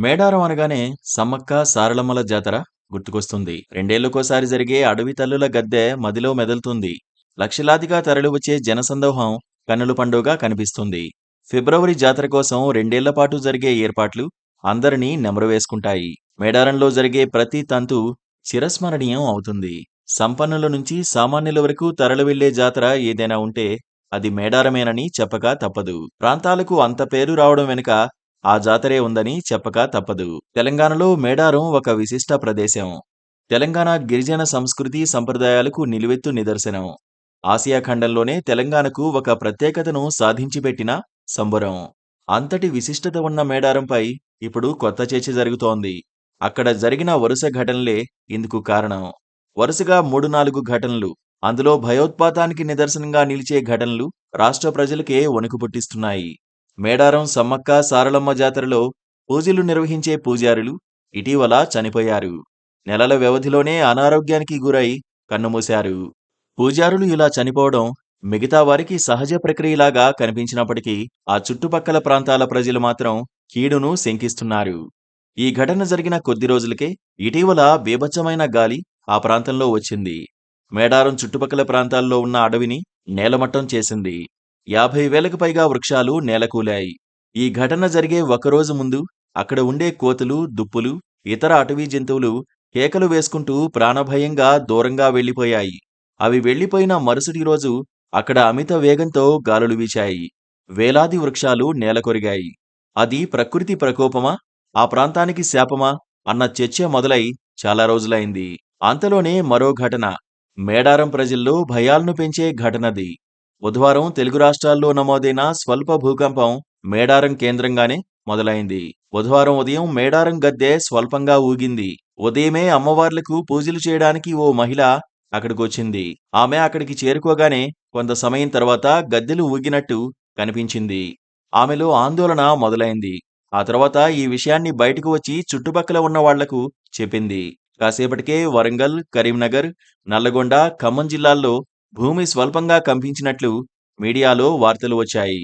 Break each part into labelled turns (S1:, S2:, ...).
S1: మేడారం అనగానే సమ్మక్క సారలమ్మల జాతర గుర్తుకొస్తుంది. రెండేళ్లకోసారి జరిగే అడవి తల్లుల గద్దె మదిలో మెదులుతుంది. లక్షలాదిగా తరలివచ్చే జనసందోహం కన్నుల పండుగ కనిపిస్తుంది. ఫిబ్రవరి జాతర కోసం రెండేళ్ల పాటు జరిగే ఏర్పాట్లు అందరినీ నెమరువేసుకుంటాయి. మేడారంలో జరిగే ప్రతి తంతు చిరస్మరణీయం అవుతుంది. సంపన్నుల నుంచి సామాన్యుల వరకు తరలివెళ్లే జాతర ఏదైనా ఉంటే అది మేడారమేనని చెప్పక తప్పదు. ప్రాంతాలకు అంత పేరు రావడం వెనుక ఆ జాతరే ఉందని చెప్పక తప్పదు. తెలంగాణలో మేడారం ఒక విశిష్ట ప్రదేశం. తెలంగాణ గిరిజన సంస్కృతి సంప్రదాయాలకు నిలువెత్తు నిదర్శనం. ఆసియా ఖండంలోనే తెలంగాణకు ఒక ప్రత్యేకతను సాధించిపెట్టిన సంబరం. అంతటి విశిష్టత ఉన్న మేడారంపై ఇప్పుడు కొత్త చర్చ జరుగుతోంది. అక్కడ జరిగిన వరుస ఘటనలే ఇందుకు కారణం. వరుసగా 3-4 ఘటనలు, అందులో భయోత్పాతానికి నిదర్శనంగా నిలిచే ఘటనలు రాష్ట్ర ప్రజలకే వణుకు పుట్టిస్తున్నాయి. మేడారం సమ్మక్క సారలమ్మ జాతరలో పూజలు నిర్వహించే పూజారులు ఇటీవల చనిపోయారు. నెలల వ్యవధిలోనే అనారోగ్యానికి గురై కన్నుమూశారు. పూజారులు ఇలా చనిపోవడం మిగతా వారికి సహజ ప్రక్రియలాగా కనిపించినప్పటికీ ఆ చుట్టుపక్కల ప్రాంతాల ప్రజలు మాత్రం కీడును శంకిస్తున్నారు. ఈ ఘటన జరిగిన కొద్ది రోజులకే ఇటీవల బీభత్సమైన గాలి ఆ ప్రాంతంలో వచ్చింది. మేడారం చుట్టుపక్కల ప్రాంతాల్లో ఉన్న అడవిని నేలమట్టం చేసింది. 50,000కు పైగా వృక్షాలు నేలకూలాయి. ఈ ఘటన జరిగే ఒకరోజు ముందు అక్కడ ఉండే కోతులు, దుప్పులు, ఇతర అటవీ జంతువులు కేకలు వేసుకుంటూ ప్రాణభయంగా దూరంగా వెళ్లిపోయాయి. అవి వెళ్లిపోయిన మరుసటి రోజు అక్కడ అమిత వేగంతో గాలులు వీచాయి. వేలాది వృక్షాలు నేలకొరిగాయి. అది ప్రకృతి ప్రకోపమా, ఆ ప్రాంతానికి శాపమా అన్న చర్చ మొదలై చాలా రోజులైంది. అంతలోనే మరో ఘటన మేడారం ప్రజల్లో భయాలను పెంచే ఘటనది. బుధవారం తెలుగు రాష్ట్రాల్లో నమోదైన స్వల్ప భూకంపం మేడారం కేంద్రంగానే మొదలైంది. బుధవారం ఉదయం మేడారం గద్దె స్వల్పంగా ఊగింది. ఉదయమే అమ్మవార్లకు పూజలు చేయడానికి ఓ మహిళ అక్కడికొచ్చింది. ఆమె అక్కడికి చేరుకోగానే కొంత సమయం తర్వాత గద్దెలు ఊగినట్టు కనిపించింది. ఆమెలో ఆందోళన మొదలైంది. ఆ తర్వాత ఈ విషయాన్ని బయటకు వచ్చి చుట్టుపక్కల ఉన్న వాళ్లకు చెప్పింది. కాసేపటికే వరంగల్, కరీంనగర్, నల్లగొండ, ఖమ్మం జిల్లాల్లో భూమి స్వల్పంగా కంపించినట్లు మీడియాలో వార్తలు వచ్చాయి.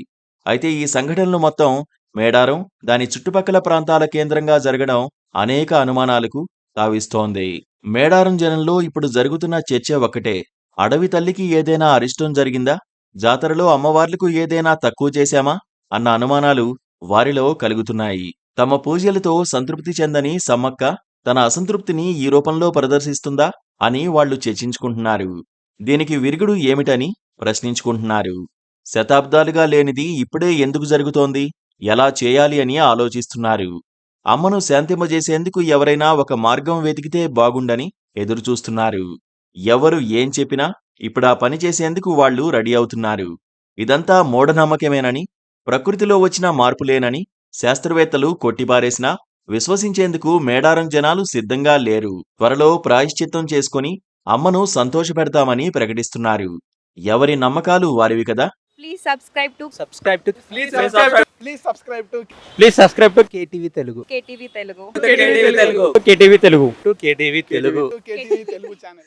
S1: అయితే ఈ సంఘటనలు మొత్తం మేడారం, దాని చుట్టుపక్కల ప్రాంతాల కేంద్రంగా జరగడం అనేక అనుమానాలకు తావిస్తోంది. మేడారం జనంలో ఇప్పుడు జరుగుతున్న చర్చ ఒక్కటే. అడవి తల్లికి ఏదైనా అరిష్టం జరిగిందా? జాతరలో అమ్మవార్లకు ఏదైనా తక్కువ చేశామా అన్న అనుమానాలు వారిలో కలుగుతున్నాయి. తమ పూజలతో సంతృప్తి చెందని సమ్మక్క తన అసంతృప్తిని ఈ రూపంలో ప్రదర్శిస్తుందా అని వాళ్లు చర్చించుకుంటున్నారు. దీనికి విరుగుడు ఏమిటని ప్రశ్నించుకుంటున్నారు. శతాబ్దాలుగా లేనిది ఇప్పుడే ఎందుకు జరుగుతోంది, ఎలా చేయాలి అని ఆలోచిస్తున్నారు. అమ్మను శాంతింపజేసేందుకు ఎవరైనా ఒక మార్గం వెతికితే బాగుండని ఎదురుచూస్తున్నారు. ఎవరు ఏం చెప్పినా ఇప్పుడా పని చేసేందుకు వాళ్లు రెడీ అవుతున్నారు. ఇదంతా మూఢనమ్మకమేనని, ప్రకృతిలో వచ్చిన మార్పులేనని శాస్త్రవేత్తలు కొట్టిపారేసినా విశ్వసించేందుకు మేడారం జనాలు సిద్ధంగా లేరు. త్వరలో ప్రాయశ్చిత్తం చేసుకుని అమ్మను సంతోషపెడతామని ప్రకటిస్తున్నారు. ఎవరి నమ్మకాలు వారివి కదా.
S2: Please subscribe to
S3: KTV Telugu.
S2: KTV Telugu.
S3: KTV Telugu
S4: channel.